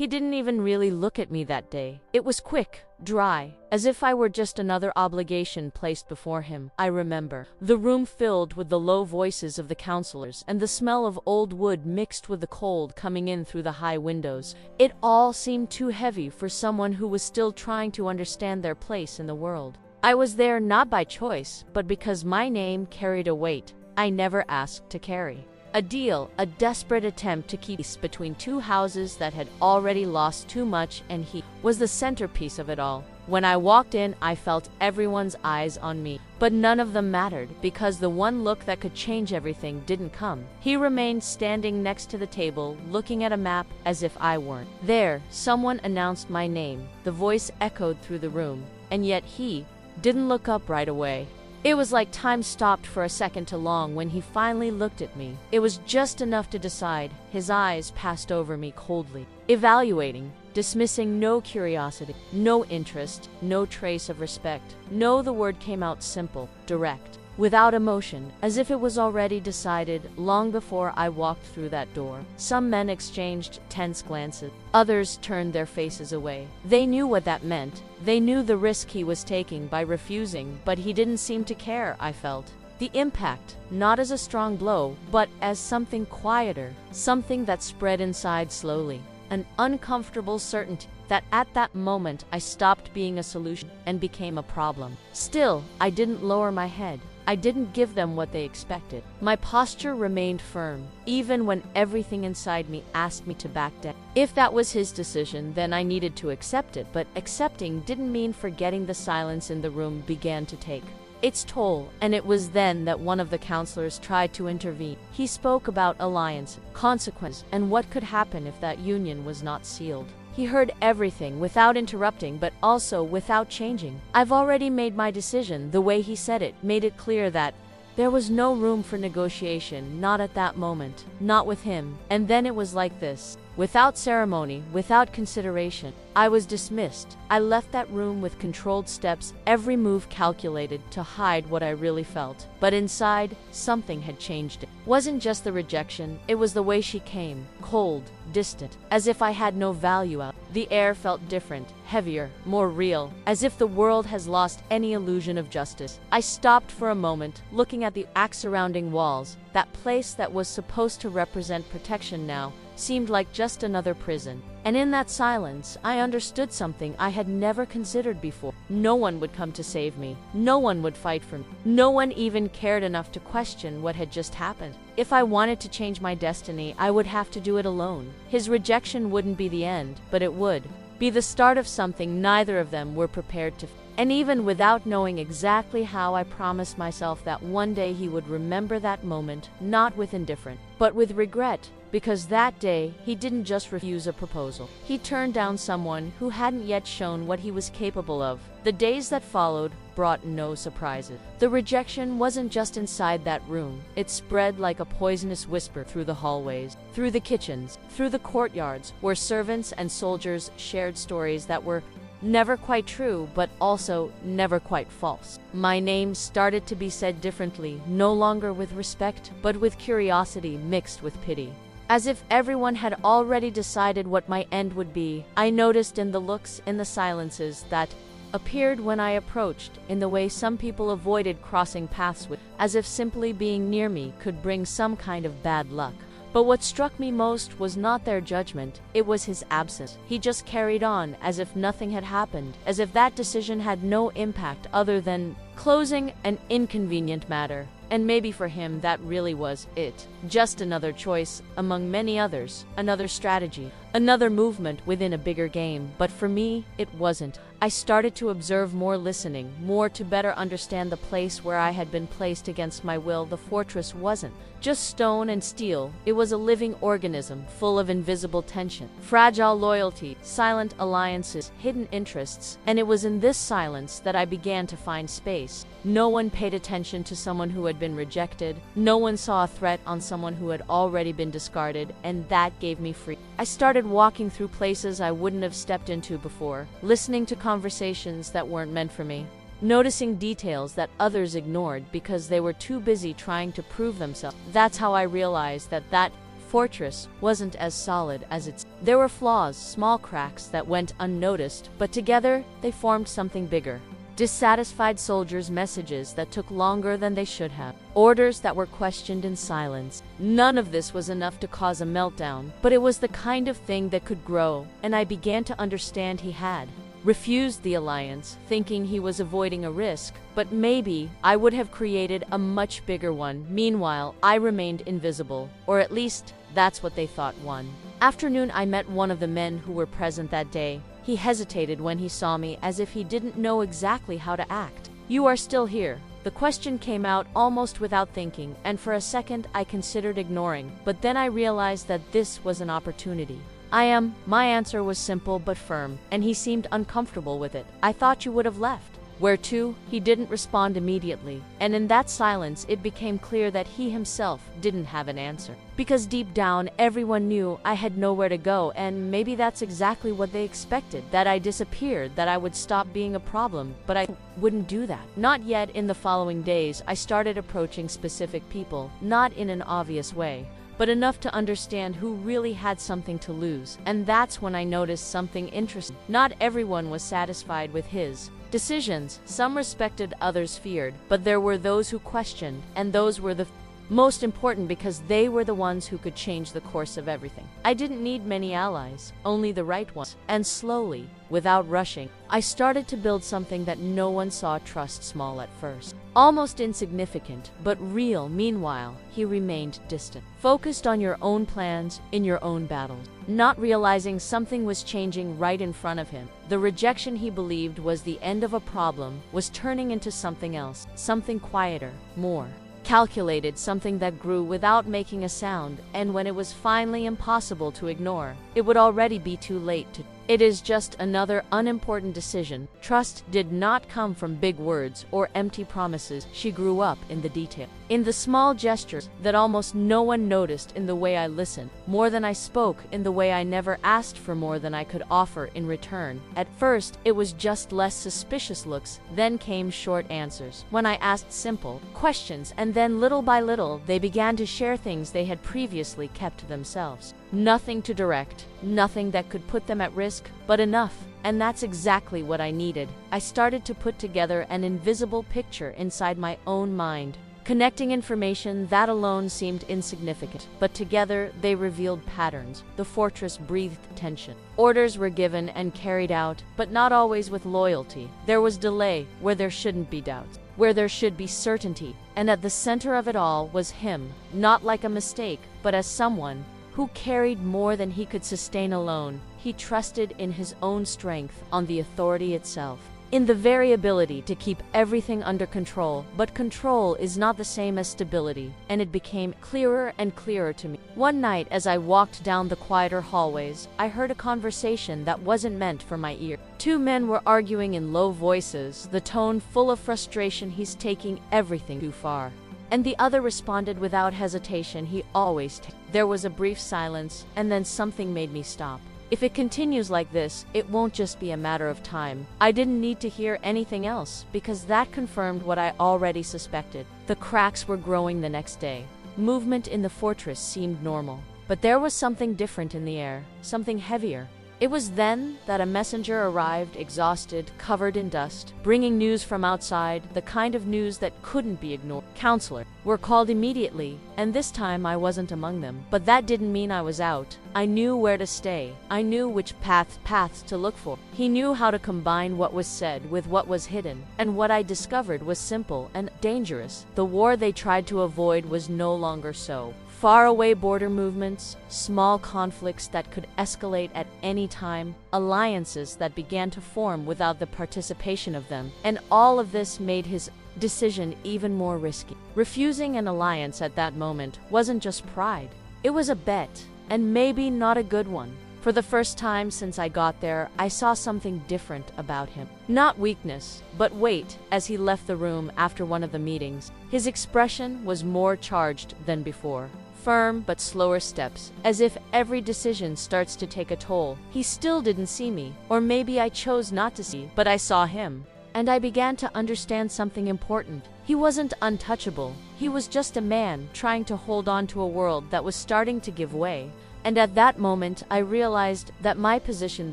He didn't even really look at me that day. It was quick, dry, as if I were just another obligation placed before him. I remember the room filled with the low voices of the counselors and the smell of old wood mixed with the cold coming in through the high windows. It all seemed too heavy for someone who was still trying to understand their place in the world. I was there not by choice, but because my name carried a weight I never asked to carry. A deal, a desperate attempt to keep peace between two houses that had already lost too much, and he was the centerpiece of it all. When I walked in, I felt everyone's eyes on me, but none of them mattered because the one look that could change everything didn't come. He remained standing next to the table, looking at a map as if I weren't there. Someone announced my name. The voice echoed through the room, and yet he didn't look up right away. It was like time stopped for a second too long when he finally looked at me. It was just enough to decide. His eyes passed over me coldly, evaluating, dismissing no curiosity, no interest, no trace of respect. No, the word came out simple, direct, without emotion, as if it was already decided long before I walked through that door. Some men exchanged tense glances. Others turned their faces away. They knew what that meant. They knew the risk he was taking by refusing, but he didn't seem to care, I felt. The impact, not as a strong blow, but as something quieter, something that spread inside slowly. An uncomfortable certainty that at that moment I stopped being a solution and became a problem. Still, I didn't lower my head. I didn't give them what they expected. My posture remained firm, even when everything inside me asked me to back down. If that was his decision, then I needed to accept it, but accepting didn't mean forgetting. The silence in the room began to take its toll, and it was then that one of the counselors tried to intervene. He spoke about alliance, consequence, and what could happen if that union was not sealed. He heard everything without interrupting, but also without changing. I've already made my decision. The way he said it made it clear that there was no room for negotiation, not at that moment, not with him. And then it was like this. Without ceremony, without consideration, I was dismissed. I left that room with controlled steps, every move calculated to hide what I really felt. But inside, something had changed. It wasn't just the rejection, it was the way she came, cold, distant, as if I had no value out. The air felt different, heavier, more real, as if the world has lost any illusion of justice. I stopped for a moment, looking at the surrounding walls. That place that was supposed to represent protection now seemed like just another prison. And in that silence, I understood something I had never considered before. No one would come to save me. No one would fight for me. No one even cared enough to question what had just happened. If I wanted to change my destiny, I would have to do it alone. His rejection wouldn't be the end, but it would be the start of something neither of them were prepared to. And even without knowing exactly how, I promised myself that one day he would remember that moment, not with indifference, but with regret. Because that day, he didn't just refuse a proposal. He turned down someone who hadn't yet shown what he was capable of. The days that followed brought no surprises. The rejection wasn't just inside that room. It spread like a poisonous whisper through the hallways, through the kitchens, through the courtyards, where servants and soldiers shared stories that were never quite true, but also never quite false. My name started to be said differently, no longer with respect, but with curiosity mixed with pity. As if everyone had already decided what my end would be. I noticed in the looks, in the silences that appeared when I approached, in the way some people avoided crossing paths with, as if simply being near me could bring some kind of bad luck. But what struck me most was not their judgment, it was his absence. He just carried on as if nothing had happened, as if that decision had no impact other than closing an inconvenient matter. And maybe for him that really was it. Just another choice among many others, another strategy, another movement within a bigger game. But for me, it wasn't. I started to observe more, listening, more to better understand the place where I had been placed against my will. The fortress wasn't just stone and steel. It was a living organism, full of invisible tension, fragile loyalty, silent alliances, hidden interests. And it was in this silence that I began to find space. No one paid attention to someone who had been rejected. No one saw a threat on someone who had already been discarded, and that gave me freedom. I started walking through places I wouldn't have stepped into before, listening to conversations that weren't meant for me, noticing details that others ignored because they were too busy trying to prove themselves. That's how I realized that fortress wasn't as solid as its. There were flaws, small cracks that went unnoticed, but together they formed something bigger. Dissatisfied soldiers' messages that took longer than they should have. Orders that were questioned in silence. None of this was enough to cause a meltdown, but it was the kind of thing that could grow, and I began to understand he had refused the alliance, thinking he was avoiding a risk, but maybe I would have created a much bigger one. Meanwhile, I remained invisible, or at least that's what they thought. One afternoon, I met one of the men who were present that day. He hesitated when he saw me, as if he didn't know exactly how to act. "You are still here?" The question came out almost without thinking, and for a second I considered ignoring, but then I realized that this was an opportunity. "I am." My answer was simple but firm, and he seemed uncomfortable with it. "I thought you would have left." "Where to?" He didn't respond immediately, and in that silence it became clear that he himself didn't have an answer. Because deep down everyone knew I had nowhere to go, and maybe that's exactly what they expected, that I disappeared, that I would stop being a problem, but I wouldn't do that. Not yet. In the following days I started approaching specific people, not in an obvious way, but enough to understand who really had something to lose, and that's when I noticed something interesting. Not everyone was satisfied with his decisions. Some respected, others feared, but there were those who questioned, and those were the most important because they were the ones who could change the course of everything. I didn't need many allies, only the right ones. And slowly, without rushing, I started to build something that no one saw. Trust, small at first, almost insignificant, but real. Meanwhile, he remained distant, focused on your own plans, in your own battles, not realizing something was changing right in front of him. The rejection he believed was the end of a problem was turning into something else, something quieter, more calculated, something that grew without making a sound, and when it was finally impossible to ignore, it would already be too late to. It is just another unimportant decision. Trust did not come from big words or empty promises. She grew up in the detail, in the small gestures that almost no one noticed, in the way I listened more than I spoke, in the way I never asked for more than I could offer in return. At first, it was just less suspicious looks, then came short answers when I asked simple questions, and then little by little they began to share things they had previously kept to themselves. Nothing to direct, nothing that could put them at risk, but enough. And that's exactly what I needed. I started to put together an invisible picture inside my own mind, connecting information that alone seemed insignificant, but together they revealed patterns. The fortress breathed tension. Orders were given and carried out, but not always with loyalty. There was delay where there shouldn't be doubts, where there should be certainty. And at the center of it all was him, not like a mistake, but as someone who carried more than he could sustain alone. He trusted in his own strength, on the authority itself, in the very ability to keep everything under control. But control is not the same as stability, and it became clearer and clearer to me. One night, as I walked down the quieter hallways, I heard a conversation that wasn't meant for my ear. Two men were arguing in low voices, the tone full of frustration. "He's taking everything too far." And the other responded without hesitation, "He always takes." There was a brief silence, and then something made me stop. If it continues like this, it won't just be a matter of time. I didn't need to hear anything else, because that confirmed what I already suspected. The cracks were growing the next day. Movement in the fortress seemed normal, but there was something different in the air, something heavier. It was then that a messenger arrived, exhausted, covered in dust, bringing news from outside, the kind of news that couldn't be ignored. Counselor were called immediately, and this time I wasn't among them. But that didn't mean I was out. I knew where to stay. I knew which paths to look for. He knew how to combine what was said with what was hidden, and what I discovered was simple and dangerous. The war they tried to avoid was no longer so. Faraway border movements, small conflicts that could escalate at any time, alliances that began to form without the participation of them, and all of this made his decision even more risky. Refusing an alliance at that moment wasn't just pride. It was a bet, and maybe not a good one. For the first time since I got there, I saw something different about him. Not weakness, but weight. As he left the room after one of the meetings, his expression was more charged than before. Firm but slower steps, as if every decision starts to take a toll. He still didn't see me, or maybe I chose not to see, but I saw him. And I began to understand something important. He wasn't untouchable. He was just a man trying to hold on to a world that was starting to give way. And at that moment, I realized that my position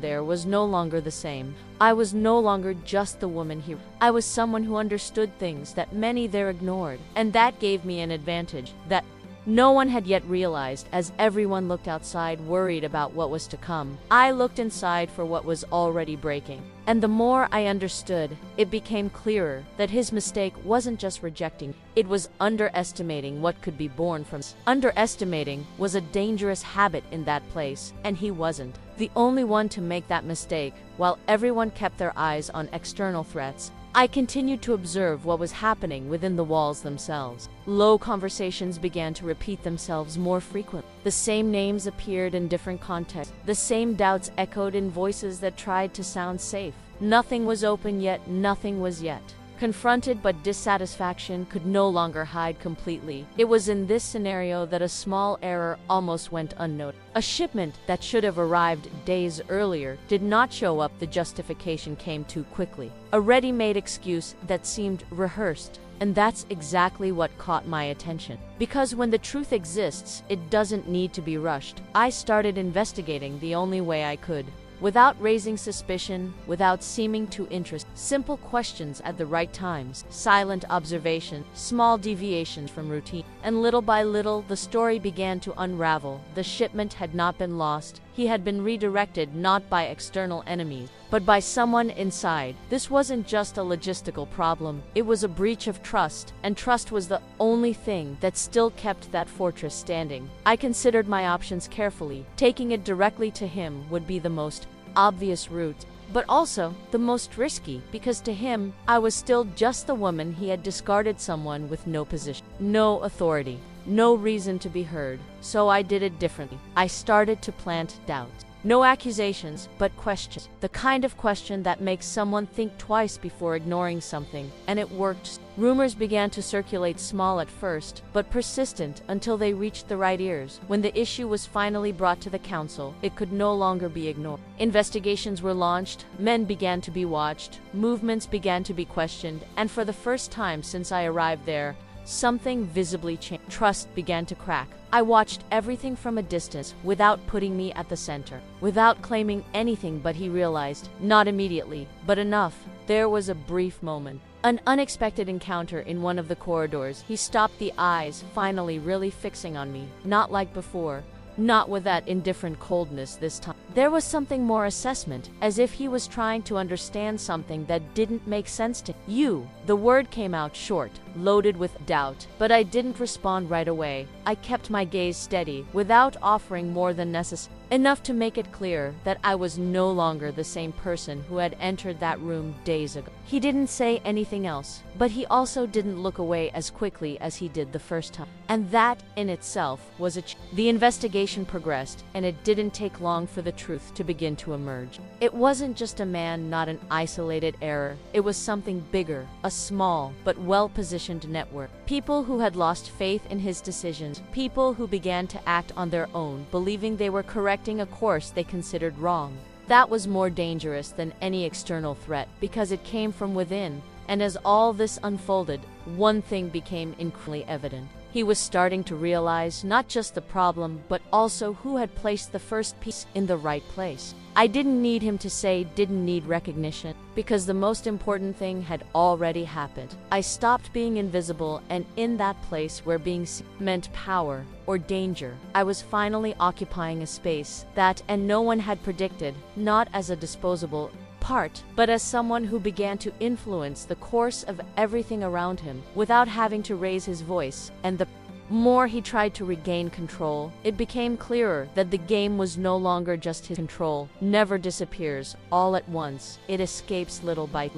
there was no longer the same. I was no longer just the woman here. I was someone who understood things that many there ignored. And that gave me an advantage that no one had yet realized. As everyone looked outside, worried about what was to come, I looked inside for what was already breaking. And the more I understood, it became clearer that his mistake wasn't just rejecting, it was underestimating what could be born from. Underestimating was a dangerous habit in that place, and he wasn't the only one to make that mistake. While everyone kept their eyes on external threats, I continued to observe what was happening within the walls themselves. Low conversations began to repeat themselves more frequently. The same names appeared in different contexts. The same doubts echoed in voices that tried to sound safe. Nothing was open yet, nothing was yet confronted, but dissatisfaction could no longer hide completely. It was in this scenario that a small error almost went unnoticed. A shipment that should have arrived days earlier did not show up. The justification came too quickly. A ready-made excuse that seemed rehearsed. And that's exactly what caught my attention. Because when the truth exists, it doesn't need to be rushed. I started investigating the only way I could, without raising suspicion, without seeming too interested. Simple questions at the right times, silent observation, small deviations from routine. And little by little, the story began to unravel. The shipment had not been lost. He had been redirected not by external enemies, but by someone inside. This wasn't just a logistical problem. It was a breach of trust, and trust was the only thing that still kept that fortress standing. I considered my options carefully. Taking it directly to him would be the most obvious route, but also the most risky, because to him, I was still just the woman he had discarded, someone with no position, no authority, no reason to be heard. So I did it differently. I started to plant doubts. No accusations, but questions. The kind of question that makes someone think twice before ignoring something. And it worked. Rumors began to circulate, small at first, but persistent until they reached the right ears. When the issue was finally brought to the council, it could no longer be ignored. Investigations were launched, men began to be watched, movements began to be questioned, and for the first time since I arrived there, something visibly changed. Trust began to crack. I watched everything from a distance, without putting me at the center, without claiming anything, but he realized, not immediately, but enough. There was a brief moment. An unexpected encounter in one of the corridors. He stopped, the eyes finally really fixing on me, not like before. Not with that indifferent coldness this time. There was something more, assessment, as if he was trying to understand something that didn't make sense to him. You. The word came out short, loaded with doubt, but I didn't respond right away. I kept my gaze steady, without offering more than necessary. Enough to make it clear that I was no longer the same person who had entered that room days ago. He didn't say anything else, but he also didn't look away as quickly as he did the first time. And that, in itself, was a The investigation progressed, and it didn't take long for the truth to begin to emerge. It wasn't just a man, not an isolated error. It was something bigger, a small but well-positioned network. People who had lost faith in his decisions, people who began to act on their own, believing they were correcting a course they considered wrong. That was more dangerous than any external threat, because it came from within. And as all this unfolded, one thing became increasingly evident. He was starting to realize not just the problem, but also who had placed the first piece in the right place. I didn't need him to say, didn't need recognition, because the most important thing had already happened. I stopped being invisible, and in that place where being seen meant power or danger, I was finally occupying a space that, and no one had predicted, not as a disposable part, but as someone who began to influence the course of everything around him without having to raise his voice. And the more he tried to regain control, it became clearer that the game was no longer just his. Control never disappears all at once. It escapes little by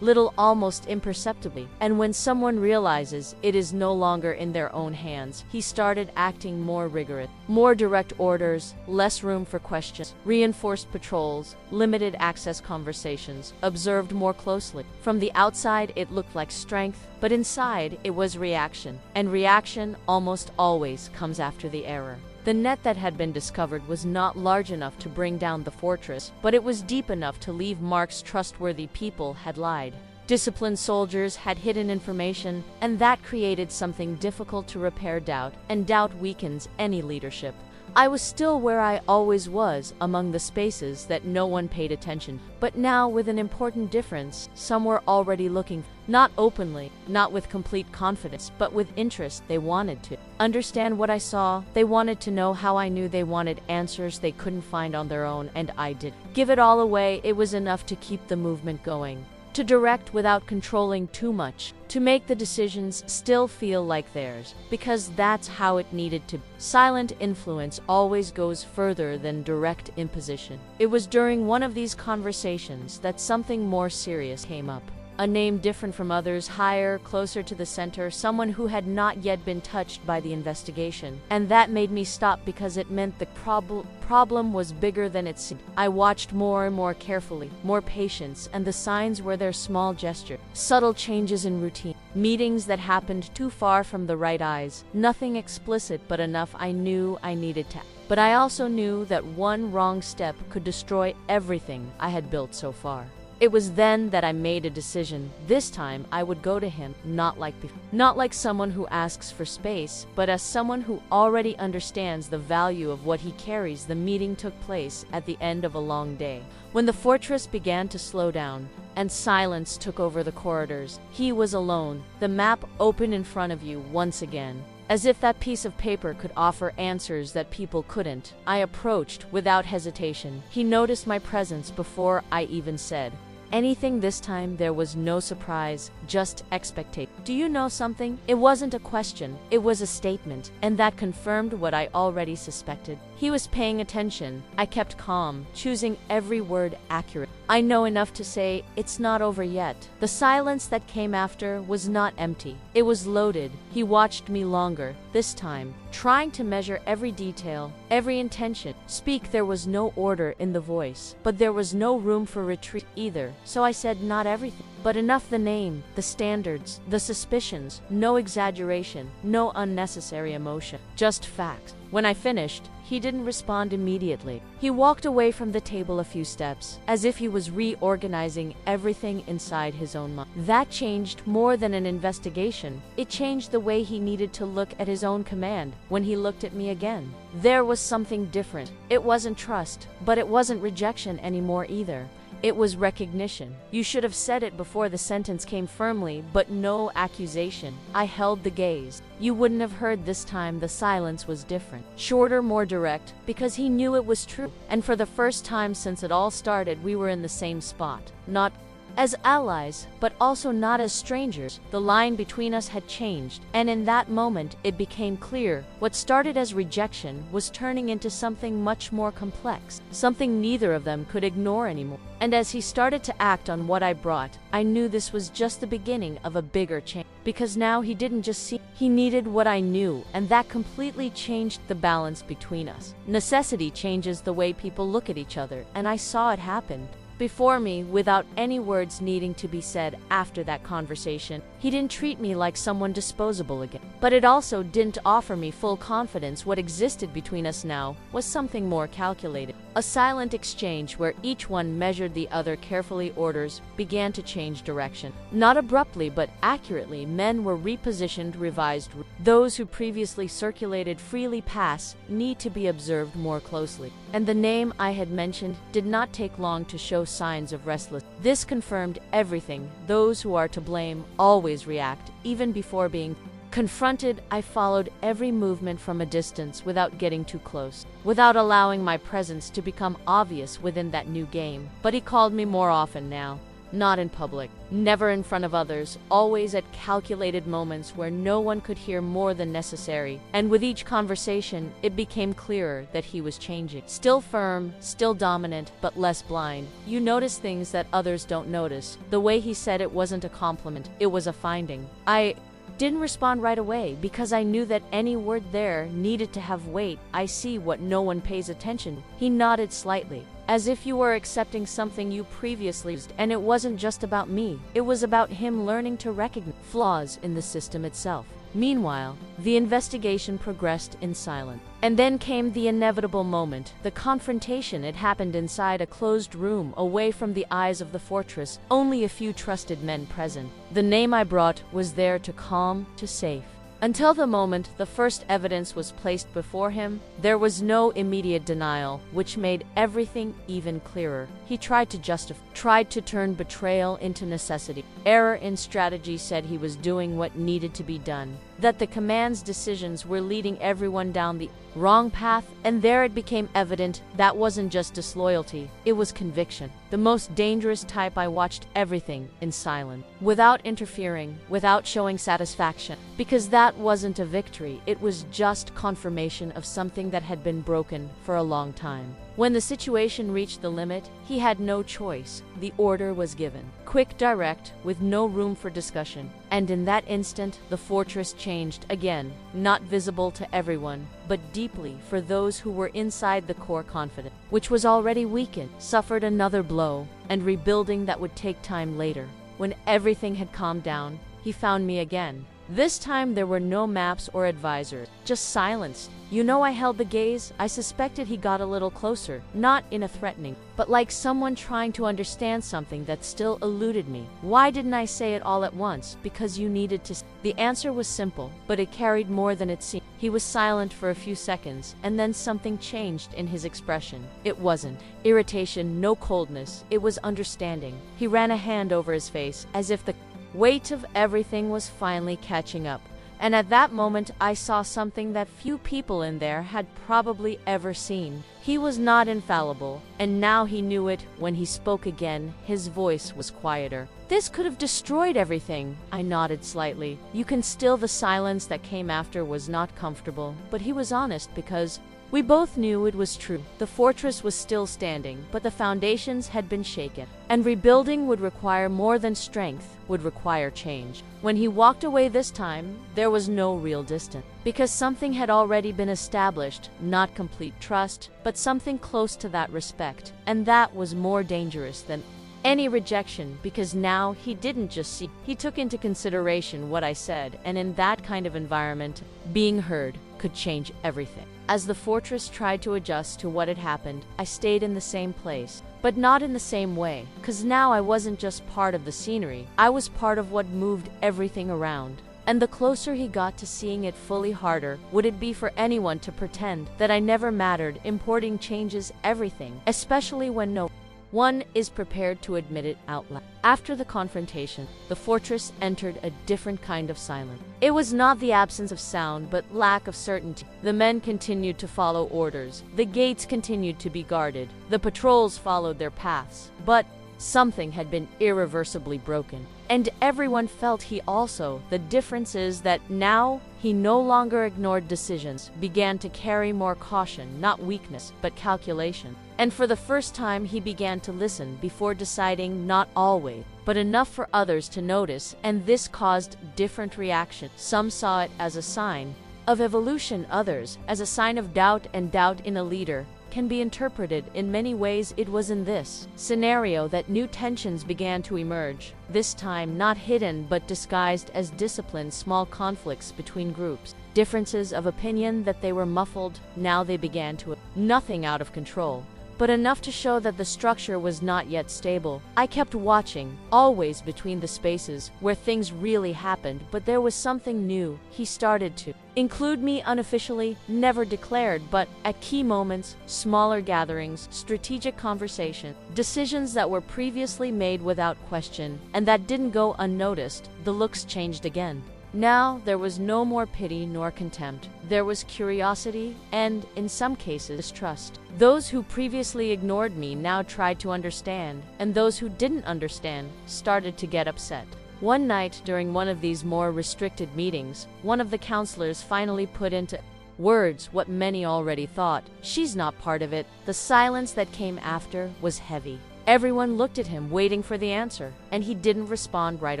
little, almost imperceptibly. And when someone realizes it is no longer in their own hands, he started acting more rigorous. More direct orders, less room for questions, reinforced patrols, limited access conversations, observed more closely. From the outside, it looked like strength, but inside, it was reaction. And reaction almost always comes after the error. The net that had been discovered was not large enough to bring down the fortress, but it was deep enough to leave marks. Trustworthy people had lied. Disciplined soldiers had hidden information, and that created something difficult to repair: doubt, and doubt weakens any leadership. I was still where I always was, among the spaces that no one paid attention, but now with an important difference. Some were already looking, not openly, not with complete confidence, but with interest. They wanted to understand what I saw. They wanted to know how I knew. They wanted answers they couldn't find on their own, and I did. Give it all away. It was enough to keep the movement going. To direct without controlling too much, to make the decisions still feel like theirs, because that's how it needed to be. Silent influence always goes further than direct imposition. It was during one of these conversations that something more serious came up. A name different from others, higher, closer to the center, someone who had not yet been touched by the investigation. And that made me stop, because it meant the problem was bigger than it seemed. I watched more and more carefully, more patience, and the signs were their small gesture, subtle changes in routine, meetings that happened too far from the right eyes, nothing explicit but enough I knew I needed to. But I also knew that one wrong step could destroy everything I had built so far. It was then that I made a decision. This time I would go to him, not like before. Not like someone who asks for space, but as someone who already understands the value of what he carries. The meeting took place at the end of a long day, when the fortress began to slow down, and silence took over the corridors. He was alone, the map open in front of you once again. As if that piece of paper could offer answers that people couldn't. I approached without hesitation. He noticed my presence before I even said anything. This time there was no surprise, just expectation. Do you know something? It wasn't a question, it was a statement, and that confirmed what I already suspected. He was paying attention. I kept calm, choosing every word accurate. I know enough to say, it's not over yet. The silence that came after was not empty. It was loaded. He watched me longer, this time, trying to measure every detail, every intention. Speak. There was no order in the voice, but there was no room for retreat either. So I said, not everything, but enough. The name, the standards, the suspicions, no exaggeration, no unnecessary emotion, just facts. When I finished, he didn't respond immediately. He walked away from the table a few steps, as if he was reorganizing everything inside his own mind. That changed more than an investigation. It changed the way he needed to look at his own command. When he looked at me again, there was something different. It wasn't trust, but it wasn't rejection anymore either. It was recognition. You should have said it before. The sentence came firmly, but no accusation. I held the gaze. You wouldn't have heard this time. The silence was different. Shorter, more direct, because he knew it was true. And for the first time since it all started, we were in the same spot. Not as allies, but also not as strangers. The line between us had changed, and in that moment it became clear what started as rejection was turning into something much more complex, something neither of them could ignore anymore. And as he started to act on what I brought, I knew this was just the beginning of a bigger change. Because now he didn't just see, he needed what I knew, and that completely changed the balance between us. Necessity changes the way people look at each other, and I saw it happen before me without any words needing to be said. After that conversation, he didn't treat me like someone disposable again. But it also didn't offer me full confidence. What existed between us now was something more calculated. A silent exchange where each one measured the other carefully. Orders began to change direction. Not abruptly, but accurately. Men were repositioned, revised. Those who previously circulated freely pass need to be observed more closely. And the name I had mentioned did not take long to show signs of restlessness. This confirmed everything. Those who are to blame always react, even before being confronted. I followed every movement from a distance without getting too close, without allowing my presence to become obvious within that new game. But he called me more often now. Not in public, never in front of others, always at calculated moments where no one could hear more than necessary. And with each conversation, it became clearer that he was changing. Still firm, still dominant, but less blind. You notice things that others don't notice. The way he said it wasn't a compliment, it was a finding. I didn't respond right away because I knew that any word there needed to have weight. I see what no one pays attention. He nodded slightly, as if you were accepting something you previously used. And it wasn't just about me. It was about him learning to recognize flaws in the system itself. Meanwhile, the investigation progressed in silence. And then came the inevitable moment, the confrontation. It happened inside a closed room, away from the eyes of the fortress, only a few trusted men present. The name I brought was there to calm, to safe. Until the moment the first evidence was placed before him, there was no immediate denial, which made everything even clearer. He tried to turn betrayal into necessity. Error in strategy said he was doing what needed to be done, that the command's decisions were leading everyone down the wrong path, and there it became evident that wasn't just disloyalty, it was conviction. The most dangerous type. I watched everything in silence, without interfering, without showing satisfaction, because that wasn't a victory, it was just confirmation of something that had been broken for a long time. When the situation reached the limit, he had no choice. The order was given. Quick, direct, with no room for discussion. And in that instant, the fortress changed again, not visible to everyone, but deeply for those who were inside the core confidence, which was already weakened, suffered another blow, and rebuilding that would take time later. When everything had calmed down, he found me again. This time there were no maps or advisors, just silence. I held the gaze. I suspected he got a little closer, not in a threatening, but like someone trying to understand something that still eluded me. Why didn't I say it all at once? Because you needed to. The answer was simple, but it carried more than it seemed. He was silent for a few seconds, and then something changed in his expression. It wasn't irritation, no coldness, it was understanding. He ran a hand over his face, as if the weight of everything was finally catching up. And at that moment I saw something that few people in there had probably ever seen. He was not infallible, and now he knew it. When he spoke again, his voice was quieter. This could have destroyed everything. I nodded slightly. You can still. The silence that came after was not comfortable, but he was honest because we both knew it was true. The fortress was still standing, but the foundations had been shaken. And rebuilding would require more than strength, would require change. When he walked away this time, there was no real distance. Because something had already been established, not complete trust, but something close to that respect. And that was more dangerous than any rejection, because now he didn't just see, he took into consideration what I said, and in that kind of environment, being heard could change everything. As the fortress tried to adjust to what had happened, I stayed in the same place, but not in the same way, because now I wasn't just part of the scenery, I was part of what moved everything around. And the closer he got to seeing it fully, harder would it be for anyone to pretend that I never mattered. Importing changes everything, especially when no one is prepared to admit it out loud. After the confrontation, the fortress entered a different kind of silence. It was not the absence of sound, but lack of certainty. The men continued to follow orders. The gates continued to be guarded. The patrols followed their paths. But something had been irreversibly broken. And everyone felt he also. The difference is that now he no longer ignored decisions, began to carry more caution, not weakness, but calculation. And for the first time he began to listen before deciding, not always, but enough for others to notice, and this caused different reactions. Some saw it as a sign of evolution, others as a sign of doubt, and doubt in a leader can be interpreted in many ways. It was in this scenario that new tensions began to emerge, this time not hidden but disguised as discipline, small conflicts between groups, differences of opinion that they were muffled. Now they began to nothing out of control, but enough to show that the structure was not yet stable. I kept watching, always between the spaces where things really happened, but there was something new. He started to include me unofficially, never declared, but at key moments, smaller gatherings, strategic conversation, decisions that were previously made without question, and that didn't go unnoticed. The looks changed again. Now there was no more pity nor contempt. There was curiosity and, in some cases, distrust. Those who previously ignored me now tried to understand, and those who didn't understand started to get upset. One night, during one of these more restricted meetings, one of the counselors finally put into words what many already thought: she's not part of it. The silence that came after was heavy. Everyone looked at him, waiting for the answer, and he didn't respond right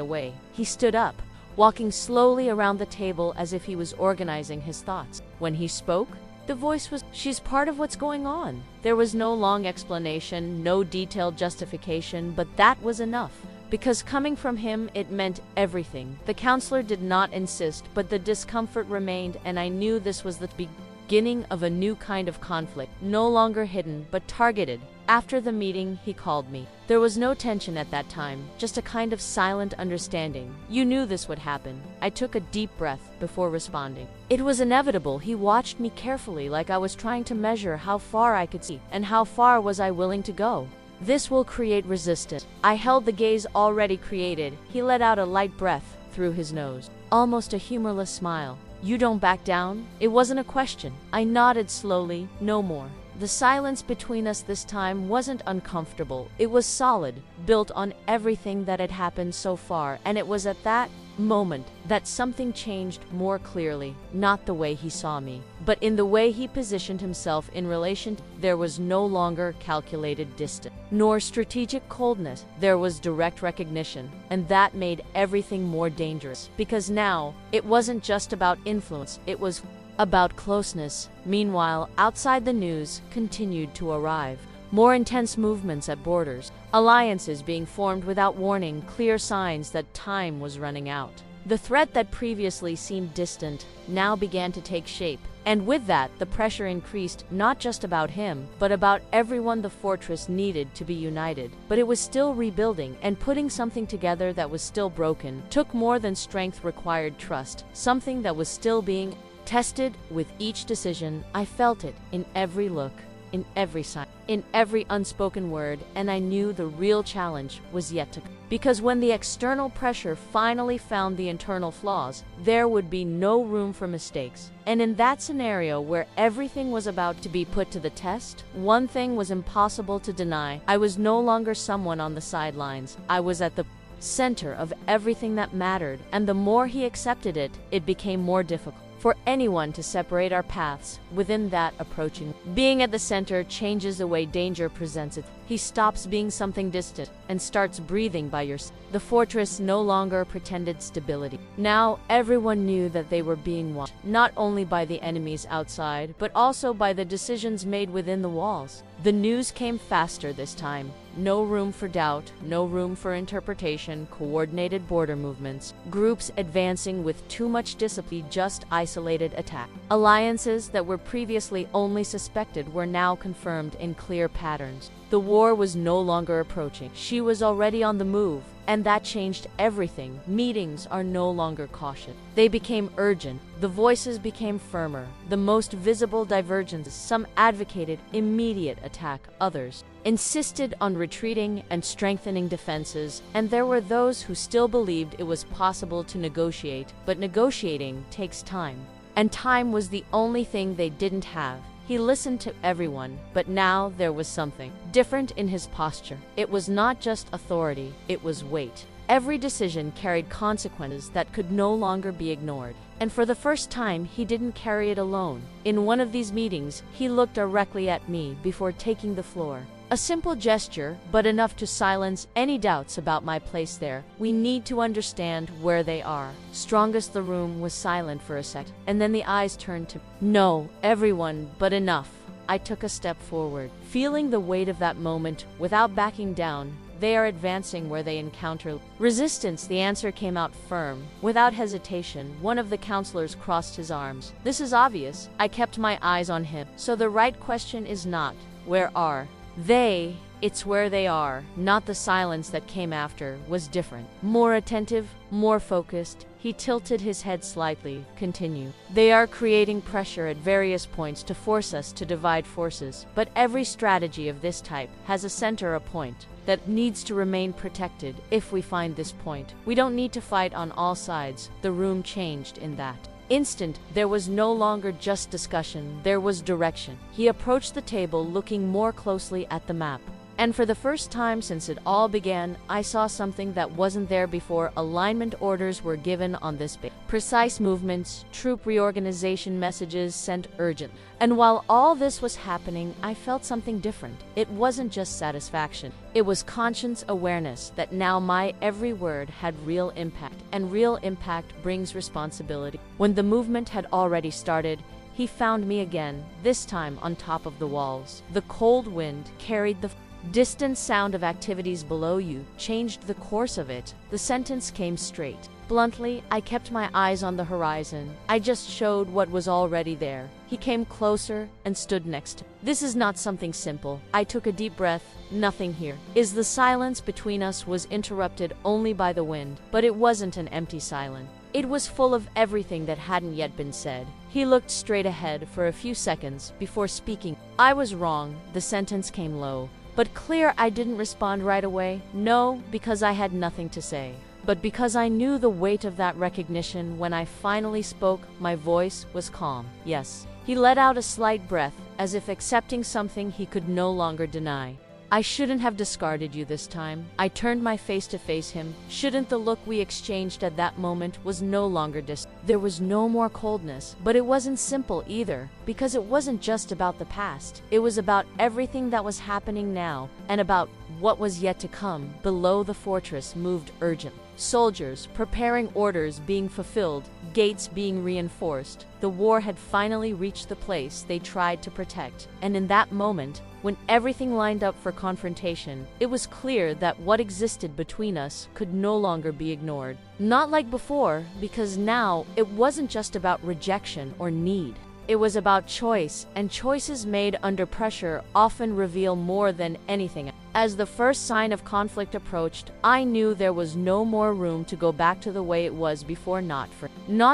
away. He stood up, walking slowly around the table as if he was organizing his thoughts. When he spoke, the voice was, "She's part of what's going on." There was no long explanation, no detailed justification, but that was enough. because coming from him, it meant everything. The counselor did not insist, but the discomfort remained, and I knew this was the beginning of a new kind of conflict, no longer hidden, but targeted. After the meeting, he called me. There was no tension at that time, just a kind of silent understanding. You knew this would happen. I took a deep breath before responding. It was inevitable. He watched me carefully, like I was trying to measure how far I could see, and how far was I willing to go. This will create resistance. I held the gaze already created. He let out a light breath through his nose, almost a humorless smile. You don't back down? It wasn't a question. I nodded slowly. No more. The silence between us this time wasn't uncomfortable. It was solid, built on everything that had happened so far, and it was at that moment that something changed more clearly. Not the way he saw me, but in the way he positioned himself in relation. There was no longer calculated distance, nor strategic coldness. There was direct recognition, and that made everything more dangerous, because now it wasn't just about influence, it was about closeness. Meanwhile, outside, the news continued to arrive. More intense movements at borders, alliances being formed without warning, clear signs that time was running out. The threat that previously seemed distant now began to take shape, and with that, the pressure increased, not just about him, but about everyone. The fortress needed to be united, but it was still rebuilding, and putting something together that was still broken took more than strength, required trust, something that was still being tested with each decision. I felt it in every look, in every sign, in every unspoken word, and I knew the real challenge was yet to come. Because when the external pressure finally found the internal flaws, there would be no room for mistakes. And in that scenario where everything was about to be put to the test, one thing was impossible to deny. I was no longer someone on the sidelines. I was at the center of everything that mattered, and the more he accepted it, it became more difficult for anyone to separate our paths within that approaching. Being at the center changes the way danger presents it. He stops being something distant and starts breathing by your side. The fortress no longer pretended stability. Now everyone knew that they were being watched, not only by the enemies outside, but also by the decisions made within the walls. The news came faster this time. No room for doubt, no room for interpretation, coordinated border movements, groups advancing with too much discipline, just isolated attack. Alliances that were previously only suspected were now confirmed in clear patterns. The war was no longer approaching. She was already on the move, and that changed everything. Meetings are no longer cautious. They became urgent. The voices became firmer. The most visible divergences, some advocated immediate attack, others insisted on retreating and strengthening defenses, and there were those who still believed it was possible to negotiate, but negotiating takes time. And time was the only thing they didn't have. He listened to everyone, but now there was something different in his posture. It was not just authority, it was weight. Every decision carried consequences that could no longer be ignored. And for the first time, he didn't carry it alone. In one of these meetings, he looked directly at me before taking the floor. A simple gesture, but enough to silence any doubts about my place there. We need to understand where they are. Strongest. The room was silent for a sec, and then the eyes turned to no, everyone, but enough. I took a step forward, feeling the weight of that moment without backing down. They are advancing where they encounter resistance. The answer came out firm. Without hesitation, one of the counselors crossed his arms. This is obvious. I kept my eyes on him. So the right question is not, where are they? It's where they are. Not the silence that came after was different. More attentive, more focused. He tilted his head slightly. Continue. They are creating pressure at various points to force us to divide forces. But every strategy of this type has a center, a point that needs to remain protected. If we find this point, we don't need to fight on all sides. The room changed in that instant. There was no longer just discussion, there was direction. He approached the table, looking more closely at the map. And for the first time since it all began, I saw something that wasn't there before. Alignment orders were given on this base. Precise movements, troop reorganization messages sent urgent. And while all this was happening, I felt something different. It wasn't just satisfaction. It was conscious awareness that now my every word had real impact, and real impact brings responsibility. When the movement had already started, he found me again, this time on top of the walls. The cold wind carried the distant sound of activities below you changed the course of it. The sentence came straight. Bluntly, I kept my eyes on the horizon. I just showed what was already there. He came closer and stood next. This is not something simple. I took a deep breath. Nothing here. The silence between us was interrupted only by the wind, but it wasn't an empty silence. It was full of everything that hadn't yet been said. He looked straight ahead for a few seconds before speaking. I was wrong. The sentence came low, but clear. I didn't respond right away. No, because I had nothing to say, but because I knew the weight of that recognition. When I finally spoke, my voice was calm. Yes. He let out a slight breath, as if accepting something he could no longer deny. I shouldn't have discarded you this time. I turned my face to face him. Shouldn't the look we exchanged at that moment was no longer There was no more coldness, but it wasn't simple either, because it wasn't just about the past. It was about everything that was happening now, and about what was yet to come. Below the fortress moved urgently. Soldiers preparing, orders being fulfilled, gates being reinforced. The war had finally reached the place they tried to protect, and in that moment, when everything lined up for confrontation, it was clear that what existed between us could no longer be ignored. Not like before, because now it wasn't just about rejection or need. It was about choice, and choices made under pressure often reveal more than anything. As the first sign of conflict approached, I knew there was no more room to go back to the way it was before. Not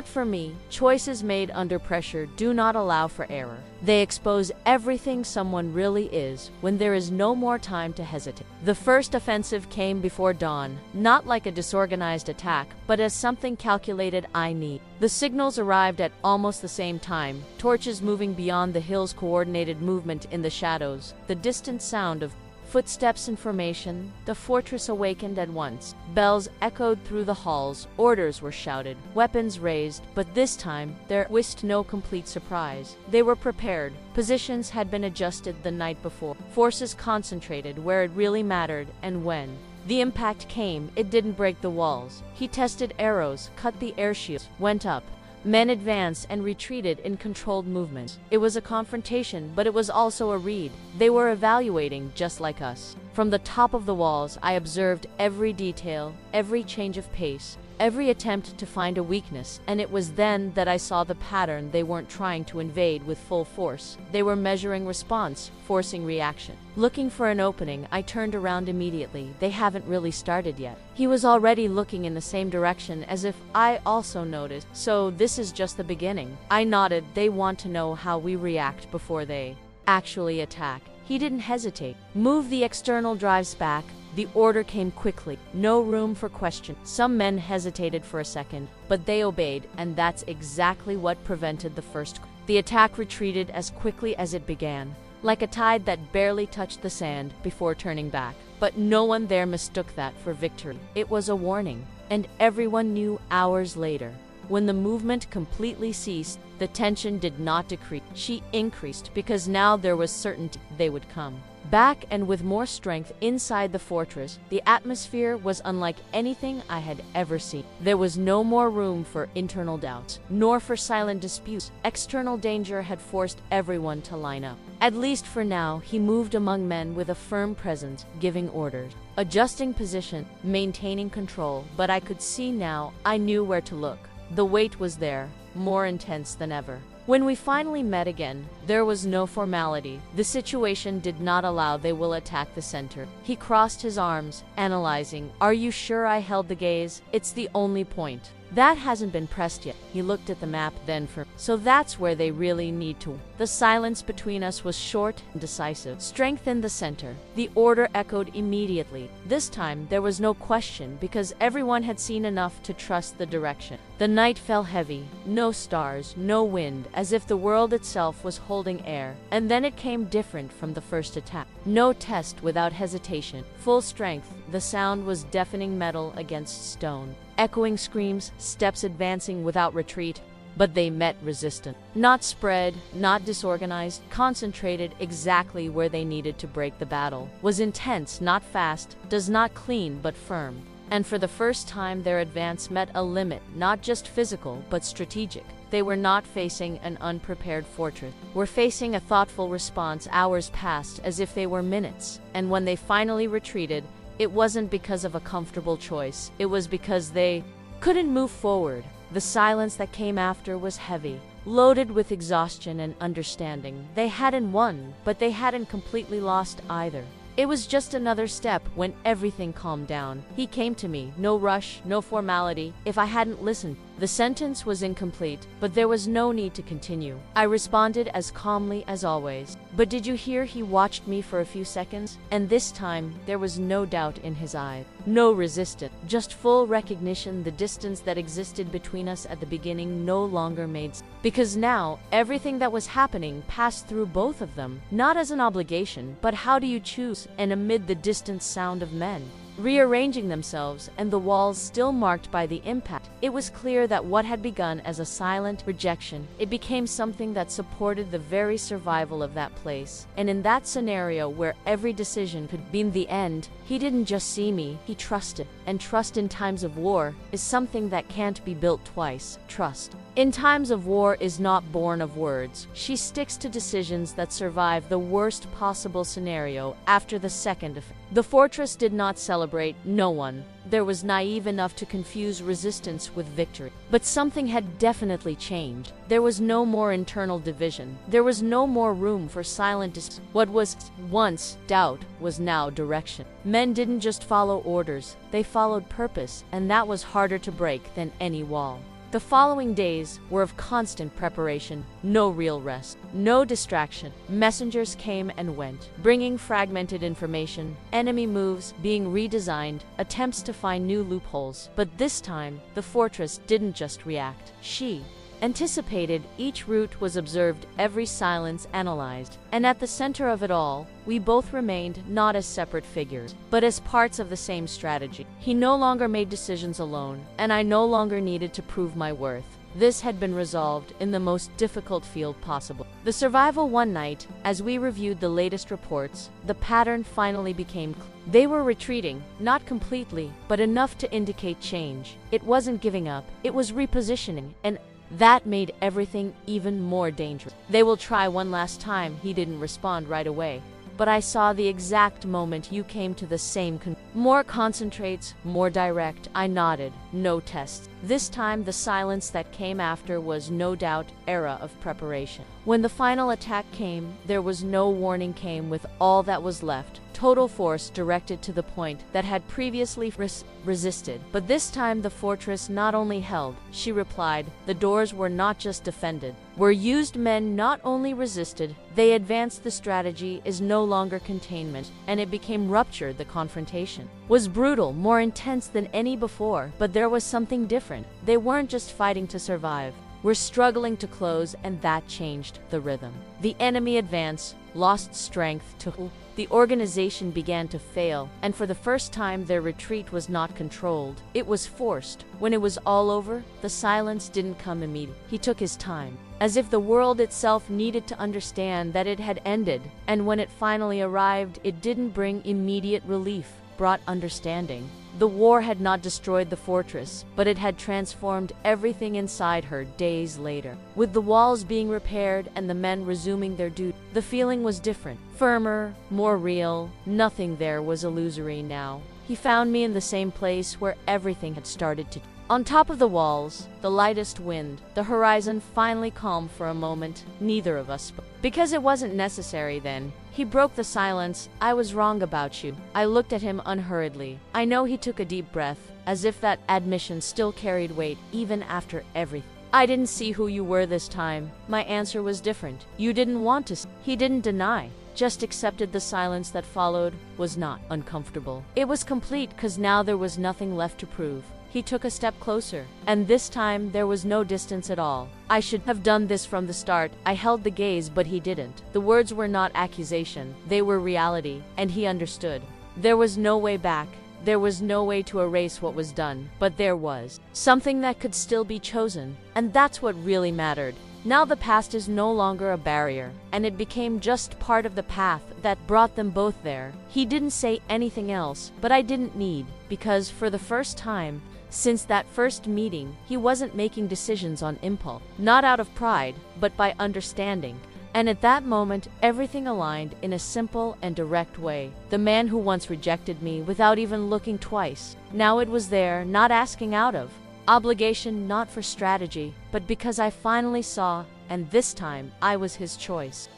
for me. Choices made under pressure do not allow for error. They expose everything someone really is when there is no more time to hesitate. The first offensive came before dawn, not like a disorganized attack, but as something calculated. The signals arrived at almost the same time, torches moving beyond the hills, coordinated movement in the shadows, the distant sound of footsteps in formation. The fortress awakened at once. Bells echoed through the halls, orders were shouted, weapons raised, but this time there was no complete surprise. They were prepared. Positions had been adjusted the night before. Forces concentrated where it really mattered, and when the impact came, it didn't break the walls. He tested arrows, cut the air shields, went up. Men advanced and retreated in controlled movements. It was a confrontation, but it was also a read. They were evaluating just like us. From the top of the walls, I observed every detail, every change of pace, every attempt to find a weakness, and it was then that I saw the pattern. They weren't trying to invade with full force. They were measuring response, forcing reaction. Looking for an opening, I turned around immediately. They haven't really started yet. He was already looking in the same direction, as if I also noticed. So this is just the beginning. I nodded. They want to know how we react before they actually attack. He didn't hesitate. Move the external drives back. The order came quickly. No room for question. Some men hesitated for a second, but they obeyed, and that's exactly what prevented the first. The attack retreated as quickly as it began, like a tide that barely touched the sand before turning back. But no one there mistook that for victory. It was a warning, and everyone knew hours later. When the movement completely ceased, the tension did not decrease. She increased, because now there was certainty they would come back, and with more strength. Inside the fortress, the atmosphere was unlike anything I had ever seen. There was no more room for internal doubts, nor for silent disputes. External danger had forced everyone to line up. At least for now, he moved among men with a firm presence, giving orders, adjusting position, maintaining control. But I could see now. I knew where to look. The weight was there, more intense than ever. When we finally met again, there was no formality. The situation did not allow. They will attack the center. He crossed his arms, analyzing. Are you sure? I held the gaze. It's the only point that hasn't been pressed yet. He looked at the map, then so that's where they really need to. The silence between us was short and decisive. Strength in the center. The order echoed immediately. This time there was no question, because everyone had seen enough to trust the direction. The night fell heavy. No stars, no wind, as if the world itself was holding air. And then it came, different from the first attack. No test without hesitation. Full strength. The sound was deafening, metal against stone. Echoing screams, steps advancing without retreat. But they met resistance. Not spread, not disorganized, concentrated exactly where they needed to break. The battle was intense, not fast, does not clean, but firm. And for the first time, their advance met a limit, not just physical, but strategic. They were not facing an unprepared fortress. Were facing a thoughtful response. Hours passed as if they were minutes. And when they finally retreated, it wasn't because of a comfortable choice. It was because they couldn't move forward. The silence that came after was heavy, loaded with exhaustion and understanding. They hadn't won, but they hadn't completely lost either. It was just another step when everything calmed down. He came to me, no rush, no formality. If I hadn't listened, the sentence was incomplete, but there was no need to continue. I responded as calmly as always. But did you hear? He watched me for a few seconds, and this time there was no doubt in his eyes. No resistance, just full recognition. The distance that existed between us at the beginning no longer made sense. Because now, everything that was happening passed through both of them, not as an obligation, but how do you choose? And amid the distant sound of men rearranging themselves and the walls still marked by the impact, it was clear that what had begun as a silent rejection, it became something that supported the very survival of that place. And in that scenario where every decision could be the end, he didn't just see me, he trusted. And trust in times of war is something that can't be built twice. Trust in times of war is not born of words. She sticks to decisions that survive the worst possible scenario after the second effect. The fortress did not celebrate, no one. There was naive enough to confuse resistance with victory. But something had definitely changed. There was no more internal division. There was no more room for silent What was once doubt was now direction. Men didn't just follow orders, they followed purpose, and that was harder to break than any wall. The following days were of constant preparation, no real rest, no distraction. Messengers came and went, bringing fragmented information, enemy moves being redesigned, attempts to find new loopholes. But this time, the fortress didn't just react. She anticipated. Each route was observed, every silence analyzed. And at the center of it all, we both remained not as separate figures, but as parts of the same strategy. He no longer made decisions alone, and I no longer needed to prove my worth. This had been resolved in the most difficult field possible. The survival one night, as we reviewed the latest reports, the pattern finally became clear. They were retreating, not completely, but enough to indicate change. It wasn't giving up, it was repositioning, and that made everything even more dangerous. They will try one last time. He didn't respond right away. But I saw the exact moment you came to the same more concentrates, more direct. I nodded. No tests. This time the silence that came after was no doubt era of preparation. When the final attack came, there was no warning. Came with all that was left. Total force directed to the point that had previously resisted. But this time the fortress not only held, she replied, the doors were not just defended, were used. Men not only resisted, they advanced. The strategy is no longer containment, and it became rupture. The confrontation was brutal, more intense than any before, but there was something different. They weren't just fighting to survive, were struggling to close, and that changed the rhythm. The enemy advanced, lost strength to the organization began to fail, and for the first time their retreat was not controlled. It was forced. When it was all over, the silence didn't come immediately. He took his time, as if the world itself needed to understand that it had ended, and when it finally arrived, it didn't bring immediate relief, brought understanding. The war had not destroyed the fortress, but it had transformed everything inside her. Days later, with the walls being repaired and the men resuming their duty, the feeling was different, firmer, more real. Nothing there was illusory now. He found me in the same place where everything had started to. On top of the walls, the lightest wind, the horizon finally calm for a moment. Neither of us spoke. Because it wasn't necessary then. He broke the silence. I was wrong about you. I looked at him unhurriedly. I know. He took a deep breath, as if that admission still carried weight, even after everything. I didn't see who you were this time. My answer was different. You didn't want to. He didn't deny, just accepted. The silence that followed was not uncomfortable. It was complete, because now there was nothing left to prove. He took a step closer, and this time there was no distance at all. I should have done this from the start. I held the gaze, but he didn't. The words were not accusation, they were reality, and he understood. There was no way back. There was no way to erase what was done, but there was something that could still be chosen, and that's what really mattered. Now the past is no longer a barrier, and it became just part of the path that brought them both there. He didn't say anything else, but I didn't need, because for the first time, since that first meeting, he wasn't making decisions on impulse, not out of pride, but by understanding. And at that moment, everything aligned in a simple and direct way. The man who once rejected me without even looking twice, now it was there, not asking out of obligation, not for strategy, but because I finally saw, and this time I was his choice.